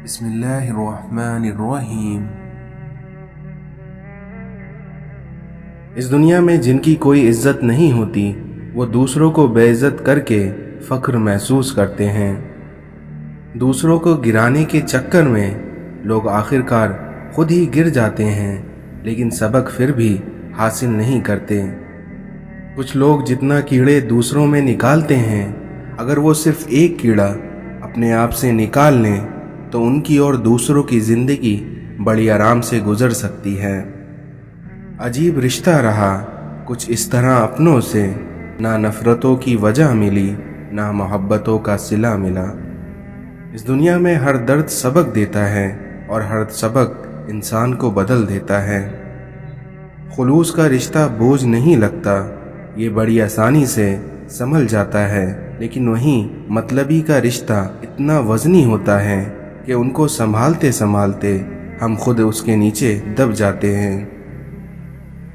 بسم اللہ الرحمن الرحیم۔ اس دنیا میں جن کی کوئی عزت نہیں ہوتی وہ دوسروں کو بے عزت کر کے فخر محسوس کرتے ہیں۔ دوسروں کو گرانے کے چکر میں لوگ آخرکار خود ہی گر جاتے ہیں، لیکن سبق پھر بھی حاصل نہیں کرتے۔ کچھ لوگ جتنا کیڑے دوسروں میں نکالتے ہیں، اگر وہ صرف ایک کیڑا اپنے آپ سے نکال لیں تو ان کی اور دوسروں کی زندگی بڑی آرام سے گزر سکتی ہے۔ عجیب رشتہ رہا کچھ اس طرح اپنوں سے، نہ نفرتوں کی وجہ ملی نہ محبتوں کا صلہ ملا۔ اس دنیا میں ہر درد سبق دیتا ہے اور ہر سبق انسان کو بدل دیتا ہے۔ خلوص کا رشتہ بوجھ نہیں لگتا، یہ بڑی آسانی سے سنبھل جاتا ہے، لیکن وہیں مطلبی کا رشتہ اتنا وزنی ہوتا ہے کہ ان کو سنبھالتے سنبھالتے ہم خود اس کے نیچے دب جاتے ہیں۔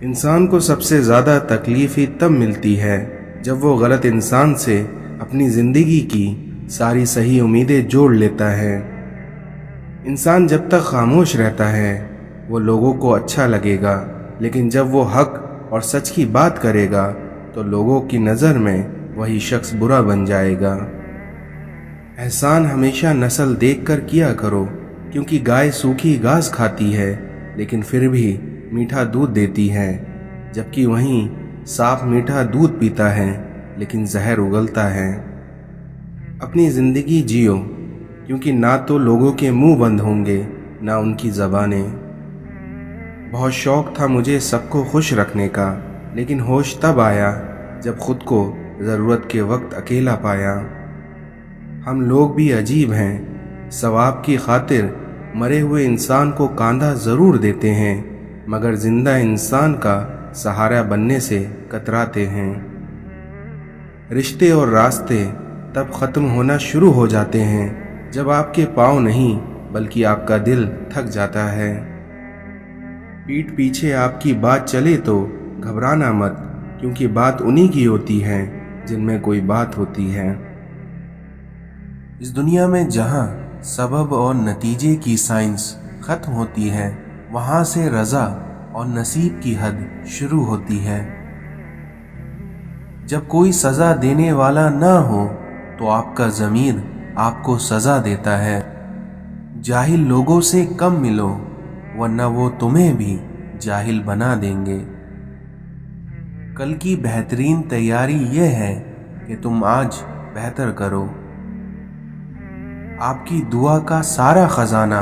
انسان کو سب سے زیادہ تکلیف ہی تب ملتی ہے جب وہ غلط انسان سے اپنی زندگی کی ساری صحیح امیدیں جوڑ لیتا ہے۔ انسان جب تک خاموش رہتا ہے وہ لوگوں کو اچھا لگے گا، لیکن جب وہ حق اور سچ کی بات کرے گا تو لوگوں کی نظر میں وہی شخص برا بن جائے گا۔ احسان ہمیشہ نسل دیکھ کر کیا کرو، کیونکہ گائے سوکھی گھاس کھاتی ہے لیکن پھر بھی میٹھا دودھ دیتی ہے، جبکہ وہیں سانپ میٹھا دودھ پیتا ہے لیکن زہر اگلتا ہے۔ اپنی زندگی جیو، کیونکہ نہ تو لوگوں کے منہ بند ہوں گے نہ ان کی زبانیں۔ بہت شوق تھا مجھے سب کو خوش رکھنے کا، لیکن ہوش تب آیا جب خود کو ضرورت کے وقت اکیلا پایا۔ ہم لوگ بھی عجیب ہیں، ثواب کی خاطر مرے ہوئے انسان کو کاندھا ضرور دیتے ہیں، مگر زندہ انسان کا سہارا بننے سے کتراتے ہیں۔ رشتے اور راستے تب ختم ہونا شروع ہو جاتے ہیں جب آپ کے پاؤں نہیں بلکہ آپ کا دل تھک جاتا ہے۔ پیٹھ پیچھے آپ کی بات چلے تو گھبرانا مت، کیونکہ بات انہی کی ہوتی ہے جن میں کوئی بات ہوتی ہے۔ اس دنیا میں جہاں سبب اور نتیجے کی سائنس ختم ہوتی ہے، وہاں سے رضا اور نصیب کی حد شروع ہوتی ہے۔ جب کوئی سزا دینے والا نہ ہو تو آپ کا ضمیر آپ کو سزا دیتا ہے۔ جاہل لوگوں سے کم ملو، ورنہ وہ تمہیں بھی جاہل بنا دیں گے۔ کل کی بہترین تیاری یہ ہے کہ تم آج بہتر کرو۔ آپ کی دعا کا سارا خزانہ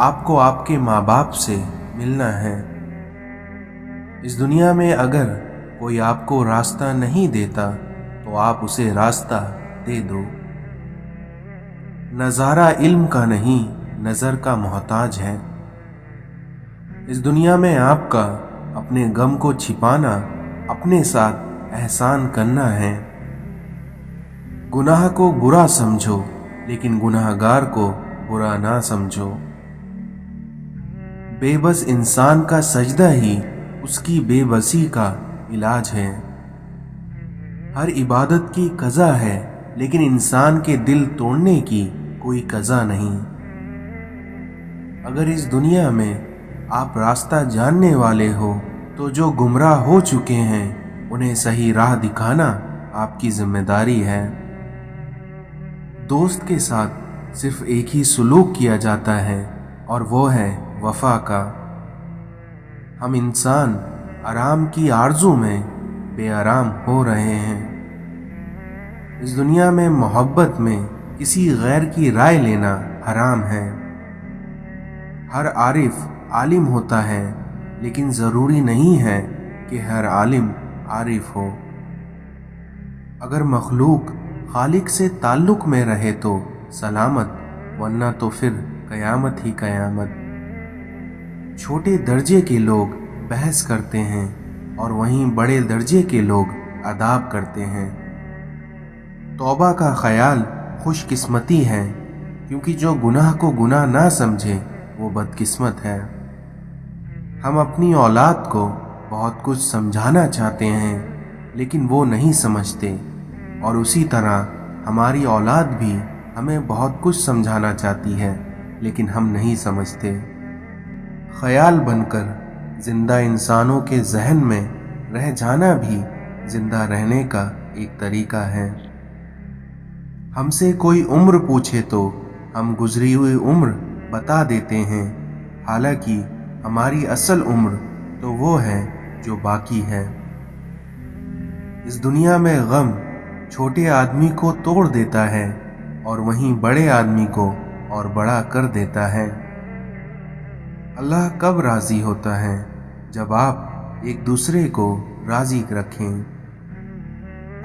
آپ کو آپ کے ماں باپ سے ملنا ہے۔ اس دنیا میں اگر کوئی آپ کو راستہ نہیں دیتا تو آپ اسے راستہ دے دو۔ نظارہ علم کا نہیں، نظر کا محتاج ہے۔ اس دنیا میں آپ کا اپنے غم کو چھپانا اپنے ساتھ احسان کرنا ہے۔ گناہ کو برا سمجھو لیکن گناہ گار کو برا نہ سمجھو۔ بے بس انسان کا سجدہ ہی اس کی بے بسی کا علاج ہے۔ ہر عبادت کی قضا ہے، لیکن انسان کے دل توڑنے کی کوئی قضا نہیں۔ اگر اس دنیا میں آپ راستہ جاننے والے ہو تو جو گمراہ ہو چکے ہیں انہیں صحیح راہ دکھانا آپ کی ذمہ داری ہے۔ دوست کے ساتھ صرف ایک ہی سلوک کیا جاتا ہے اور وہ ہے وفا کا۔ ہم انسان آرام کی آرزو میں بے آرام ہو رہے ہیں۔ اس دنیا میں محبت میں کسی غیر کی رائے لینا حرام ہے۔ ہر عارف عالم ہوتا ہے، لیکن ضروری نہیں ہے کہ ہر عالم عارف ہو۔ اگر مخلوق خالق سے تعلق میں رہے تو سلامت، ورنہ تو پھر قیامت ہی قیامت۔ چھوٹے درجے کے لوگ بحث کرتے ہیں اور وہیں بڑے درجے کے لوگ آداب کرتے ہیں۔ توبہ کا خیال خوش قسمتی ہے، کیونکہ جو گناہ کو گناہ نہ سمجھے وہ بدقسمت ہے۔ ہم اپنی اولاد کو بہت کچھ سمجھانا چاہتے ہیں لیکن وہ نہیں سمجھتے، اور اسی طرح ہماری اولاد بھی ہمیں بہت کچھ سمجھانا چاہتی ہے लेकिन हम नहीं समझते। ख्याल बनकर जिंदा इंसानों के जहन में रह जाना भी जिंदा रहने का एक तरीका है। हमसे कोई उम्र पूछे तो हम गुजरी हुई उम्र बता देते हैं, हालांकि हमारी असल उम्र तो वो है जो बाकी है। इस दुनिया में गम छोटे आदमी को तोड़ देता है और वहीं बड़े आदमी को और बड़ा कर देता है। अल्लाह कब राजी होता है? जब आप एक दूसरे को राजी रखें।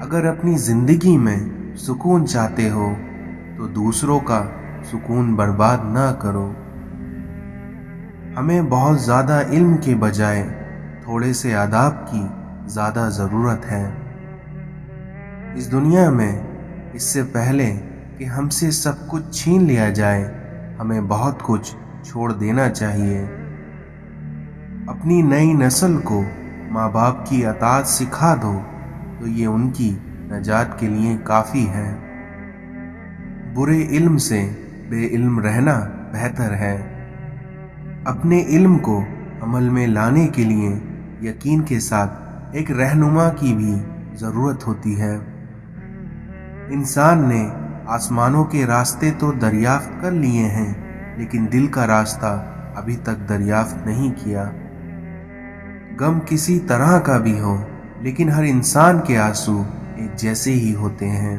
अगर अपनी जिंदगी में सुकून चाहते हो तो दूसरों का सुकून बर्बाद ना करो। हमें बहुत ज़्यादा इल्म के बजाय थोड़े से आदाब की ज़्यादा ज़रूरत है। इस दुनिया में इससे पहले कि हमसे सब कुछ छीन लिया जाए, हमें बहुत कुछ छोड़ देना चाहिए। अपनी नई नस्ल को माँ बाप की अताअत सिखा दो तो ये उनकी नजात के लिए काफ़ी है। बुरे इल्म से बेइल्म रहना बेहतर है। अपने इल्म को अमल में लाने के लिए यकीन के साथ एक रहनुमा की भी ज़रूरत होती है। इंसान ने आसमानों के रास्ते तो दरियाफ्त कर लिए हैं, लेकिन दिल का रास्ता अभी तक दरियाफ्त नहीं किया। गम किसी तरह का भी हो, लेकिन हर इंसान के आंसू एक जैसे ही होते हैं।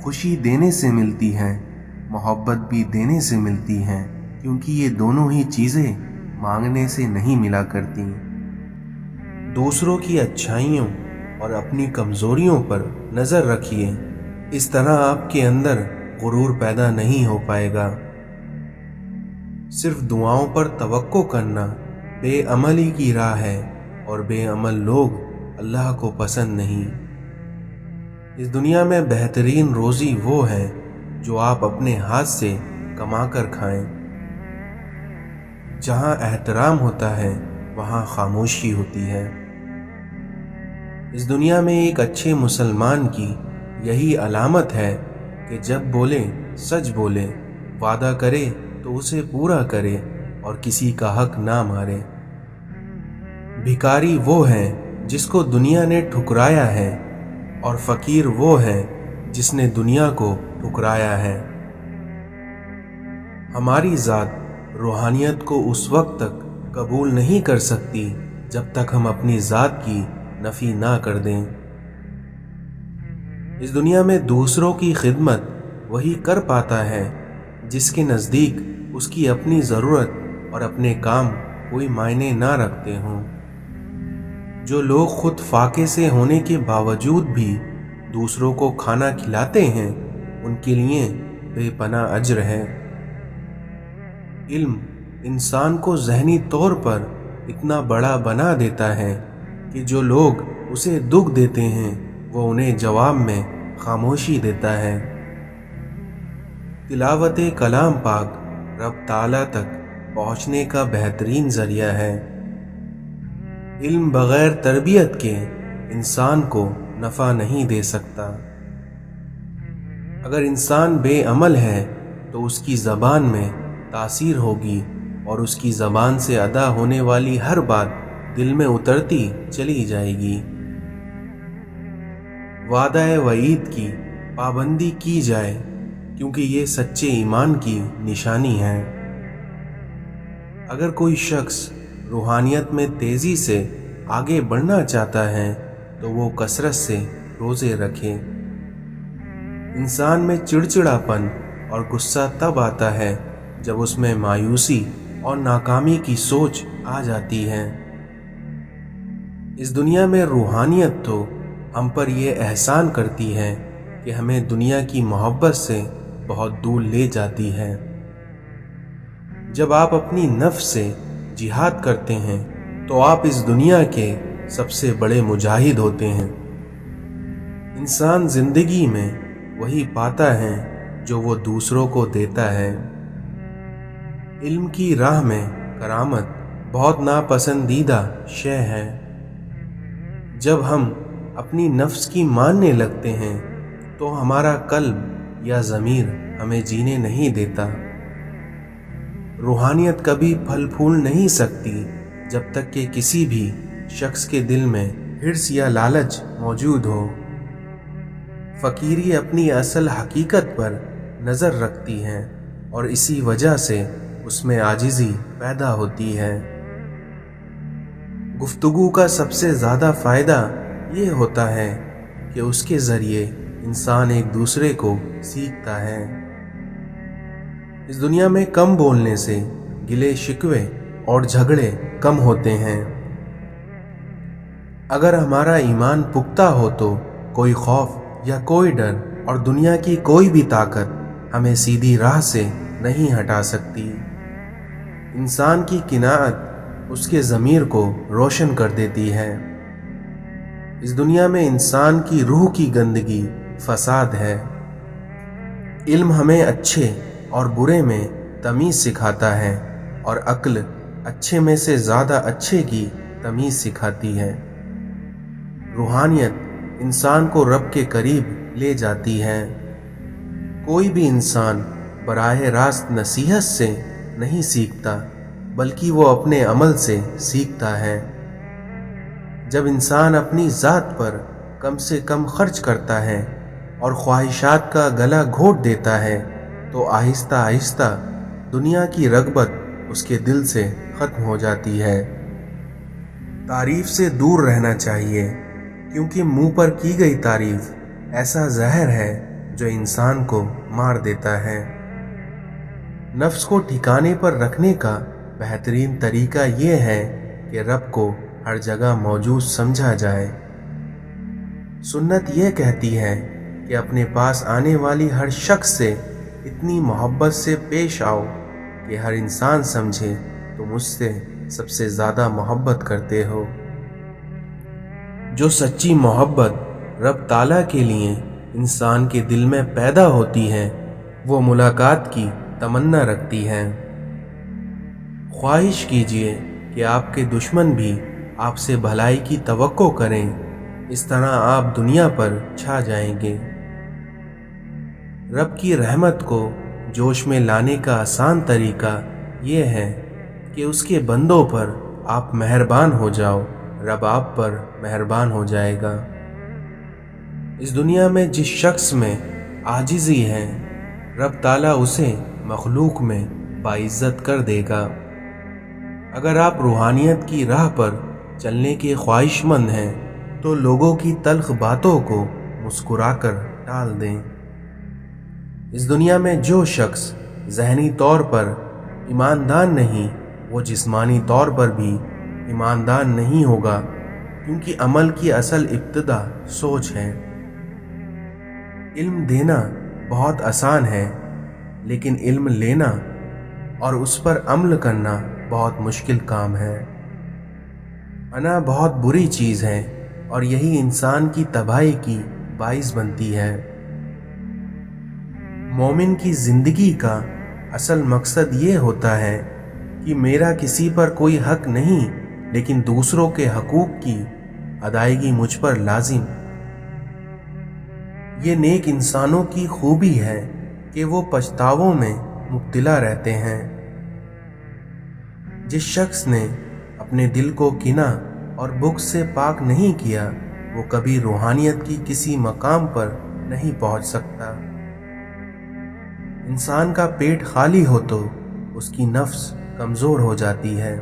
खुशी देने से मिलती है, मोहब्बत भी देने से मिलती है, क्योंकि ये दोनों ही चीज़ें मांगने से नहीं मिला करती। दूसरों की अच्छाइयों और अपनी कमज़ोरियों पर नज़र रखिए, इस तरह आपके अंदर गुरूर पैदा नहीं हो पाएगा। सिर्फ दुआओं पर तवक्को करना बेअमली की राह है और बेअमल लोग अल्लाह को पसंद नहीं। इस दुनिया में बेहतरीन रोज़ी वो है जो आप अपने हाथ से कमा कर खाएं। जहाँ एहतराम होता है वहाँ खामोशी होती है। इस दुनिया में एक अच्छे मुसलमान की यही अलामत है कि जब बोले सच बोले, वादा करे तो उसे पूरा करे और किसी का हक ना मारे। भिखारी वो है जिसको दुनिया ने ठुकराया है और फकीर वो है जिसने दुनिया को ठुकराया है। हमारी ज़ात रूहानियत को उस वक्त तक कबूल नहीं कर सकती जब तक हम अपनी ज़ात की नफ़ी ना कर दें। इस दुनिया में दूसरों की खिदमत वही कर पाता है जिसके नज़दीक उसकी अपनी ज़रूरत और अपने काम कोई मायने ना रखते हों। जो लोग खुद फाके से होने के बावजूद भी दूसरों को खाना खिलाते हैं, उनके लिए बेपनाह अज्र है। इल्म इंसान को ज़हनी तौर पर इतना बड़ा बना देता है कि जो लोग उसे दुख देते हैं वो उन्हें जवाब में खामोशी देता है। तिलावत कलाम पाक रब ताला तक पहुँचने का बेहतरीन ज़रिया है। इल्म बग़ैर तरबियत के इंसान को नफ़ा नहीं दे सकता। अगर इंसान बेअमल है तो उसकी ज़बान में तासीर होगी और उसकी ज़बान से अदा होने वाली हर बात दिल में उतरती चली जाएगी। वादा वईद की पाबंदी की जाए, क्योंकि ये सच्चे ईमान की निशानी है। अगर कोई शख्स रूहानियत में तेज़ी से आगे बढ़ना चाहता है तो वो कसरत से रोज़े रखे। इंसान में चिड़चिड़ापन और गुस्सा तब आता है जब उसमें मायूसी और नाकामी की सोच आ जाती है। इस दुनिया में रूहानियत तो हम पर यह एहसान करती है कि हमें दुनिया की मोहब्बत से बहुत दूर ले जाती है। जब आप अपनी नफ्स से जिहाद करते हैं तो आप इस दुनिया के सबसे बड़े मुजाहिद होते हैं। इंसान जिंदगी में वही पाता है जो वो दूसरों को देता है। इल्म की राह में करामत बहुत नापसंदीदा शय है। जब हम अपनी नफ्स की मानने लगते हैं तो हमारा कल्ब या ज़मीर हमें जीने नहीं देता। रूहानियत कभी फल फूल नहीं सकती जब तक कि किसी भी शख्स के दिल में हिर्स या लालच मौजूद हो। फकीरी अपनी असल हकीकत पर नज़र रखती है और इसी वजह से उसमें आजिज़ी पैदा होती है। गुफ्तगू का सबसे ज़्यादा फ़ायदा ये होता है कि उसके ज़रिए इंसान एक दूसरे को सीखता है। इस दुनिया में कम बोलने से गिले शिकवे और झगड़े कम होते हैं। अगर हमारा ईमान पुख्ता हो तो कोई खौफ या कोई डर और दुनिया की कोई भी ताकत हमें सीधी राह से नहीं हटा सकती। इंसान की किनाअत उसके ज़मीर को रोशन कर देती है। इस दुनिया में इंसान की रूह की गंदगी फसाद है। इल्म हमें अच्छे और बुरे में तमीज़ सिखाता है और अक्ल अच्छे में से ज़्यादा अच्छे की तमीज़ सिखाती है। रूहानियत इंसान को रब के करीब ले जाती है। कोई भी इंसान बराह रास्त नसीहत से नहीं सीखता बल्कि वो अपने अमल से सीखता है। जब इंसान अपनी ज़ात पर कम से कम खर्च करता है और ख्वाहिशात का गला घोट देता है तो आहिस्ता आहिस्ता दुनिया की रग़बत उसके दिल से ख़त्म हो जाती है। तारीफ़ से दूर रहना चाहिए क्योंकि मुंह पर की गई तारीफ़ ऐसा जहर है जो इंसान को मार देता है। नफ्स को ठिकाने पर रखने का बेहतरीन तरीका ये है कि रब को हर जगह मौजूद समझा जाए। सुन्नत यह कहती है कि अपने पास आने वाली हर शख्स से इतनी मोहब्बत से पेश आओ कि हर इंसान समझे तुम उससे सबसे ज़्यादा मोहब्बत करते हो। जो सच्ची मोहब्बत रब ताला के लिए इंसान के दिल में पैदा होती है वो मुलाकात की तमन्ना रखती है। ख्वाहिश कीजिए कि आपके दुश्मन भी आपसे भलाई की तवक्को करें, इस तरह आप दुनिया पर छा जाएंगे। रब की रहमत को जोश में लाने का आसान तरीका ये है कि उसके बंदों पर आप मेहरबान हो जाओ, रब आप पर मेहरबान हो जाएगा। इस दुनिया में जिस शख्स में आजिज़ी है रब ताला उसे मखलूक में बाइज्जत कर देगा। अगर आप रूहानियत की राह पर चलने के ख्वाहिशमंद हैं तो लोगों की तल्ख बातों को मुस्कुराकर टाल दें। इस दुनिया में जो शख्स ज़हनी तौर पर ईमानदार नहीं वो जिस्मानी तौर पर भी ईमानदार नहीं होगा क्योंकि अमल की असल इब्तिदा सोच है। इल्म देना बहुत आसान है लेकिन इल्म लेना और उस पर अमल करना बहुत मुश्किल काम है। अना बहुत बुरी चीज़ है और यही इंसान की तबाही की बाइस बनती है। मोमिन की ज़िंदगी का असल मकसद ये होता है कि मेरा किसी पर कोई हक नहीं लेकिन दूसरों के हकूक़ की अदायगी मुझ पर लाजिम। ये नेक इंसानों की खूबी है कि वो पछतावों में मुब्तला रहते हैं। जिस शख्स ने अपने दिल को किना और बुग़्ज़ से पाक नहीं किया वो कभी रूहानियत की किसी मकाम पर नहीं पहुंच सकता। इंसान का पेट खाली हो तो उसकी नफ्स कमज़ोर हो जाती है।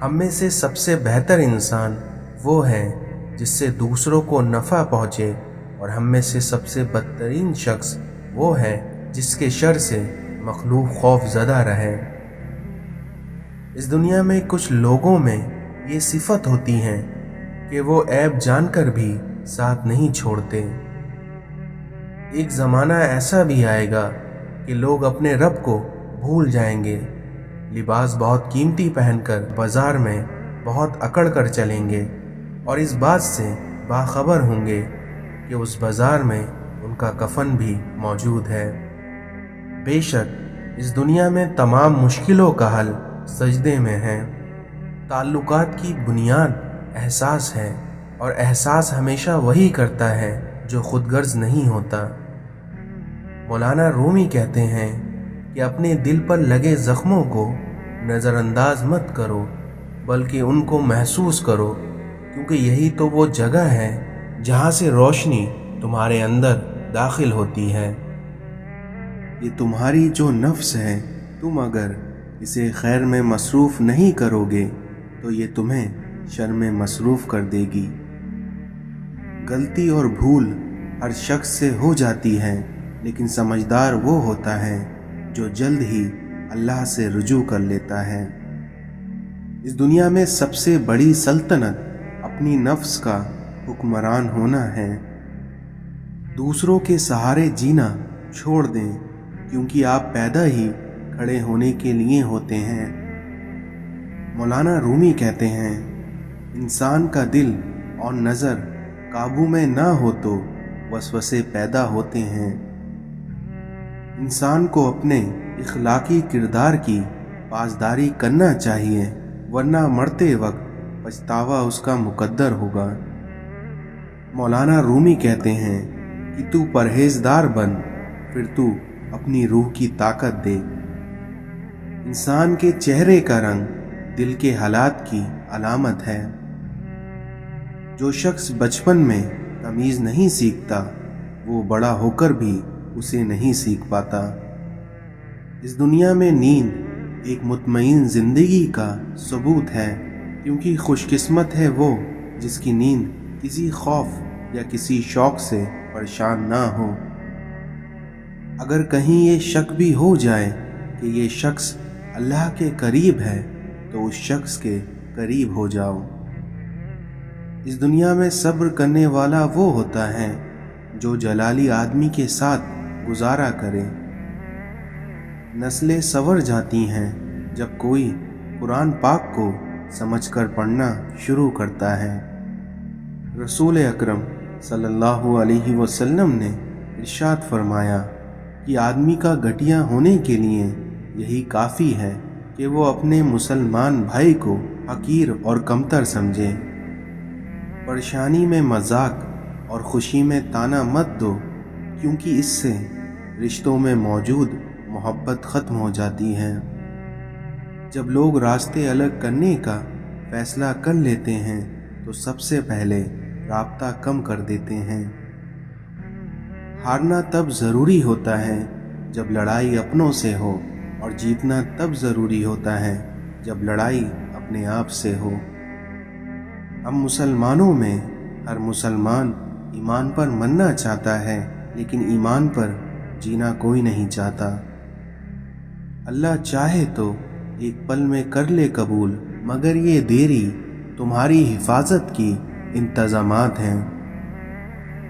हम में से सबसे बेहतर इंसान वो है जिससे दूसरों को नफ़ा पहुँचे और हम में से सबसे बदतरीन शख्स वो है जिसके शर से मखलूक खौफ ज़दा रहे। इस दुनिया में कुछ लोगों में ये सिफत होती है कि वो ऐब जानकर भी साथ नहीं छोड़ते। एक ज़माना ऐसा भी आएगा कि लोग अपने रब को भूल जाएंगे, लिबास बहुत कीमती पहनकर बाज़ार में बहुत अकड़ कर चलेंगे और इस बात से बाखबर होंगे कि उस बाज़ार में उनका कफन भी मौजूद है। बेशक इस दुनिया में तमाम मुश्किलों का हल सजदे में है। ताल्लुकात की बुनियाद एहसास है और एहसास हमेशा वही करता है जो खुदगर्ज नहीं होता। मौलाना रूमी कहते हैं کہ اپنے دل پر لگے زخموں کو نظر انداز مت کرو، بلکہ ان کو محسوس کرو، کیونکہ یہی تو وہ جگہ ہے جہاں سے روشنی تمہارے اندر داخل ہوتی ہے۔ یہ تمہاری جو نفس ہے، تم اگر اسے خیر میں مصروف نہیں کرو گے تو یہ تمہیں شر میں مصروف کر دے گی۔ غلطی اور بھول ہر شخص سے ہو جاتی ہے، لیکن سمجھدار وہ ہوتا ہے جو جلد ہی اللہ سے رجوع کر لیتا ہے۔ اس دنیا میں سب سے بڑی سلطنت اپنی نفس کا حکمران ہونا ہے۔ دوسروں کے سہارے جینا چھوڑ دیں، کیونکہ آپ پیدا ہی کھڑے ہونے کے لیے ہوتے ہیں۔ مولانا رومی کہتے ہیں، انسان کا دل اور نظر قابو میں نہ ہو تو وسوسے پیدا ہوتے ہیں۔ انسان کو اپنے اخلاقی کردار کی پاسداری کرنا چاہیے، ورنہ مرتے وقت پچھتاوا اس کا مقدر ہوگا۔ مولانا رومی کہتے ہیں کہ تو پرہیزدار بن، پھر تو اپنی روح کی طاقت دے۔ انسان کے چہرے کا رنگ دل کے حالات کی علامت ہے۔ جو شخص بچپن میں تمیز نہیں سیکھتا، وہ بڑا ہو کر بھی اسے نہیں سیکھ پاتا۔ اس دنیا میں نیند ایک مطمئن زندگی کا ثبوت ہے، کیونکہ خوش قسمت ہے وہ جس کی نیند کسی خوف یا کسی شوق سے پریشان نہ ہو۔ اگر کہیں یہ شک بھی ہو جائے کہ یہ شخص اللہ کے قریب ہے تو اس شخص کے قریب ہو جاؤ۔ اس دنیا میں صبر کرنے والا وہ ہوتا ہے جو جلالی آدمی کے ساتھ گزارا کرے۔ نسلیں سنور جاتی ہیں جب کوئی قرآن پاک کو سمجھ کر پڑھنا شروع کرتا ہے۔ رسول اکرم صلی اللہ علیہ وسلم نے ارشاد فرمایا کہ آدمی کا گھٹیا ہونے کے لیے یہی کافی ہے کہ وہ اپنے مسلمان بھائی کو حقیر اور کمتر سمجھے۔ پریشانی میں مذاق اور خوشی میں طعنہ مت دو، کیونکہ اس سے رشتوں میں موجود محبت ختم ہو جاتی ہے۔ جب لوگ راستے الگ کرنے کا فیصلہ کر لیتے ہیں تو سب سے پہلے رابطہ کم کر دیتے ہیں۔ ہارنا تب ضروری ہوتا ہے جب لڑائی اپنوں سے ہو، اور جیتنا تب ضروری ہوتا ہے جب لڑائی اپنے آپ سے ہو۔ ہم مسلمانوں میں ہر مسلمان ایمان پر مرنا چاہتا ہے، لیکن ایمان پر جینا کوئی نہیں چاہتا۔ اللہ چاہے تو ایک پل میں کر لے قبول، مگر یہ دیری تمہاری حفاظت کی انتظامات ہیں۔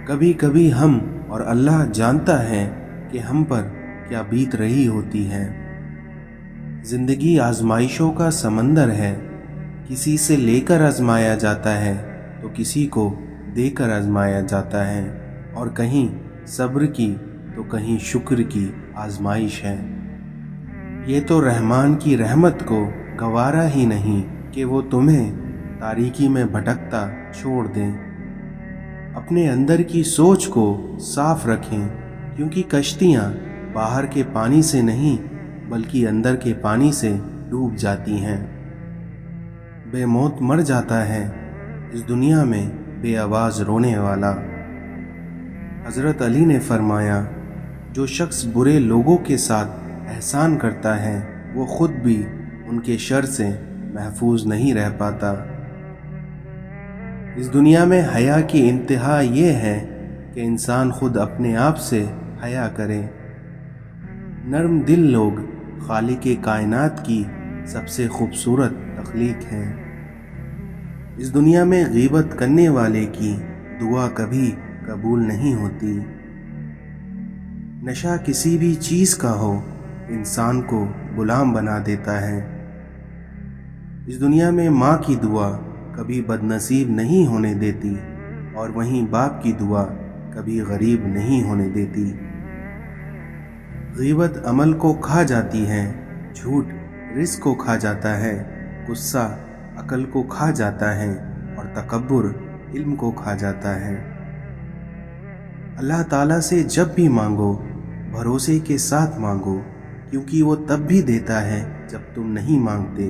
کبھی کبھی ہم اور اللہ جانتا ہے کہ ہم پر کیا بیت رہی ہوتی ہے۔ زندگی آزمائشوں کا سمندر ہے، کسی سے لے کر آزمایا جاتا ہے تو کسی کو دے کر آزمایا جاتا ہے، اور کہیں صبر کی تو کہیں شکر کی آزمائش ہے۔ یہ تو رحمان کی رحمت کو گوارا ہی نہیں کہ وہ تمہیں تاریکی میں بھٹکتا چھوڑ دیں۔ اپنے اندر کی سوچ کو صاف رکھیں، کیونکہ کشتیاں باہر کے پانی سے نہیں بلکہ اندر کے پانی سے ڈوب جاتی ہیں۔ بے موت مر جاتا ہے اس دنیا میں بے آواز رونے والا۔ حضرت علی نے فرمایا، جو شخص برے لوگوں کے ساتھ احسان کرتا ہے وہ خود بھی ان کے شر سے محفوظ نہیں رہ پاتا۔ اس دنیا میں حیا کی انتہا یہ ہے کہ انسان خود اپنے آپ سے حیا کرے۔ نرم دل لوگ خالق کائنات کی سب سے خوبصورت تخلیق ہیں۔ اس دنیا میں غیبت کرنے والے کی دعا کبھی قبول نہیں ہوتی۔ نشہ کسی بھی چیز کا ہو انسان کو غلام بنا دیتا ہے۔ اس دنیا میں ماں کی دعا کبھی بد نصیب نہیں ہونے دیتی، اور وہیں باپ کی دعا کبھی غریب نہیں ہونے دیتی۔ غیبت عمل کو کھا جاتی ہے، جھوٹ رزق کو کھا جاتا ہے، غصہ عقل کو کھا جاتا ہے، اور تکبر علم کو کھا جاتا ہے۔ اللہ تعالیٰ سے جب بھی مانگو بھروسے کے ساتھ مانگو، क्योंकि वो तब भी देता है जब तुम नहीं मांगते।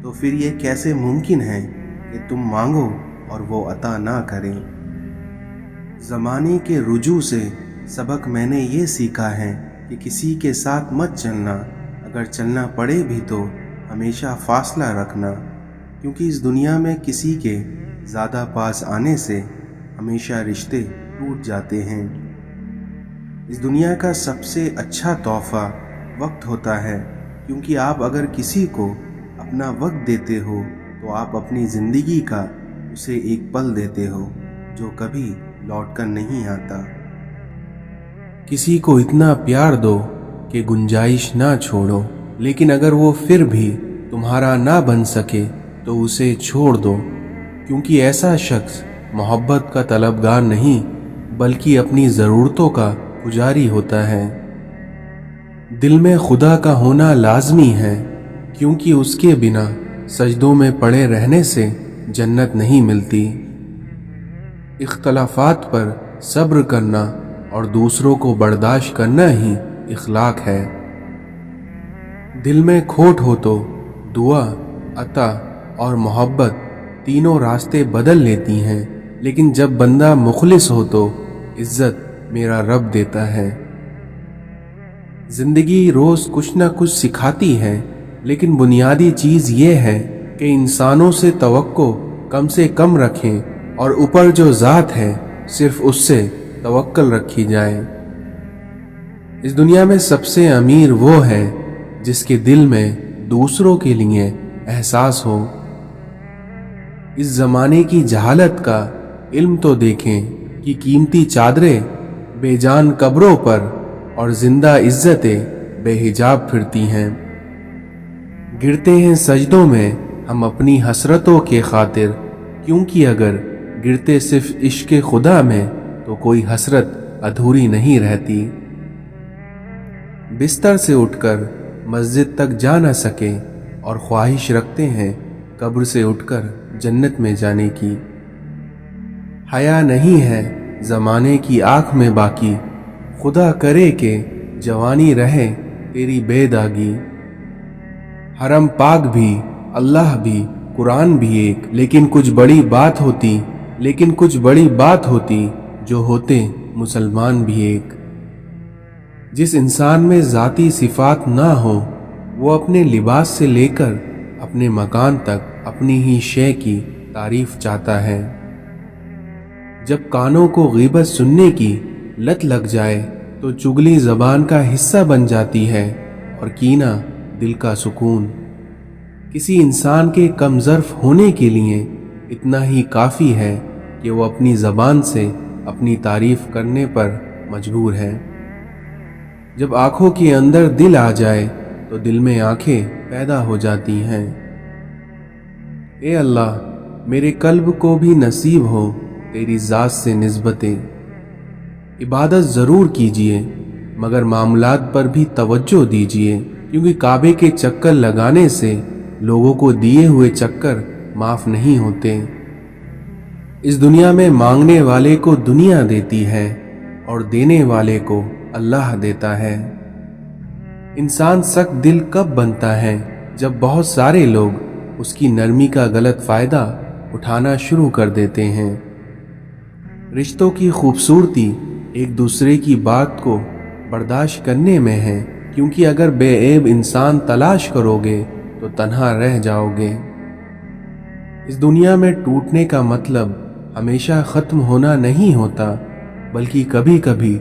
तो फिर ये कैसे मुमकिन है कि तुम मांगो और वो अता ना करें। ज़माने के रुजू से सबक मैंने ये सीखा है कि किसी के साथ मत चलना, अगर चलना पड़े भी तो हमेशा फासला रखना, क्योंकि इस दुनिया में किसी के ज़्यादा पास आने से हमेशा रिश्ते टूट जाते हैं। इस दुनिया का सबसे अच्छा तोहफ़ा वक्त होता है, क्योंकि आप अगर किसी को अपना वक्त देते हो तो आप अपनी ज़िंदगी का उसे एक पल देते हो जो कभी लौट कर नहीं आता। किसी को इतना प्यार दो कि गुंजाइश ना छोड़ो, लेकिन अगर वो फिर भी तुम्हारा ना बन सके तो उसे छोड़ दो, क्योंकि ऐसा शख्स मोहब्बत का तलबगार नहीं बल्कि अपनी ज़रूरतों का पुजारी होता है। दिल में खुदा का होना लाजमी है, क्योंकि उसके बिना सजदों में पड़े रहने से जन्नत नहीं मिलती। इख्तलाफात पर सब्र करना और दूसरों को बर्दाश्त करना ही इखलाक है। दिल में खोट हो तो दुआ, अता और मोहब्बत तीनों रास्ते बदल लेती हैं, लेकिन जब बंदा मुखलिस हो तो इज्जत मेरा रब देता है। जिंदगी रोज कुछ ना कुछ सिखाती है, लेकिन बुनियादी चीज ये है कि इंसानों से तवक्को कम से कम रखें और ऊपर जो ज़ात है सिर्फ उससे तवक्कल रखी जाए। इस दुनिया में सबसे अमीर वो है जिसके दिल में दूसरों के लिए एहसास हो। इस जमाने की जहालत का इल्म तो देखें कि कीमती चादरें बेजान कब्रों पर और जिंदा इज्जतें बेहिजाब फिरती हैं। गिरते हैं सजदों में हम अपनी हसरतों के खातिर, क्योंकि अगर गिरते सिर्फ इश्क़ खुदा में तो कोई हसरत अधूरी नहीं रहती। बिस्तर से उठकर मस्जिद तक जा न सके और ख्वाहिश रखते हैं कब्र से उठकर जन्नत में जाने की। हया नहीं है ज़माने की आँख में बाकी, खुदा करे कि जवानी रहे तेरी बेदागी। हरम पाक भी, अल्लाह भी, कुरान भी एक, लेकिन कुछ बड़ी बात होती जो होते मुसलमान भी एक। जिस इंसान में ज़ाती सिफात ना हो वो अपने लिबास से लेकर अपने मकान तक अपनी ही शय की तारीफ चाहता है। जब कानों को गीबत सुनने की लत लग जाए तो चुगली ज़बान का हिस्सा बन जाती है और कीना दिल का सुकून। किसी इंसान के कमज़र्फ होने के लिए इतना ही काफ़ी है कि वो अपनी ज़बान से अपनी तारीफ करने पर मजबूर है। जब आँखों के अंदर दिल आ जाए तो दिल में आँखें पैदा हो जाती हैं। ए अल्लाह, मेरे कल्ब को भी नसीब हो तेरी ज़ात से निस्बतें। इबादत ज़रूर कीजिए मगर मामलात पर भी तवज्जो दीजिए, क्योंकि काबे के चक्कर लगाने से लोगों को दिए हुए चक्कर माफ़ नहीं होते। इस दुनिया में मांगने वाले को दुनिया देती है और देने वाले को अल्लाह देता है। इंसान सख्त दिल कब बनता है? जब बहुत सारे लोग उसकी नरमी का गलत फ़ायदा उठाना शुरू कर देते हैं। रिश्तों की खूबसूरती एक दूसरे की बात को बर्दाश्त करने में है, क्योंकि अगर बेऐब इंसान तलाश करोगे तो तन्हा रह जाओगे। इस दुनिया में टूटने का मतलब हमेशा ख़त्म होना नहीं होता, बल्कि कभी कभी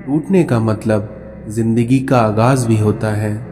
टूटने का मतलब ज़िंदगी का आगाज़ भी होता है।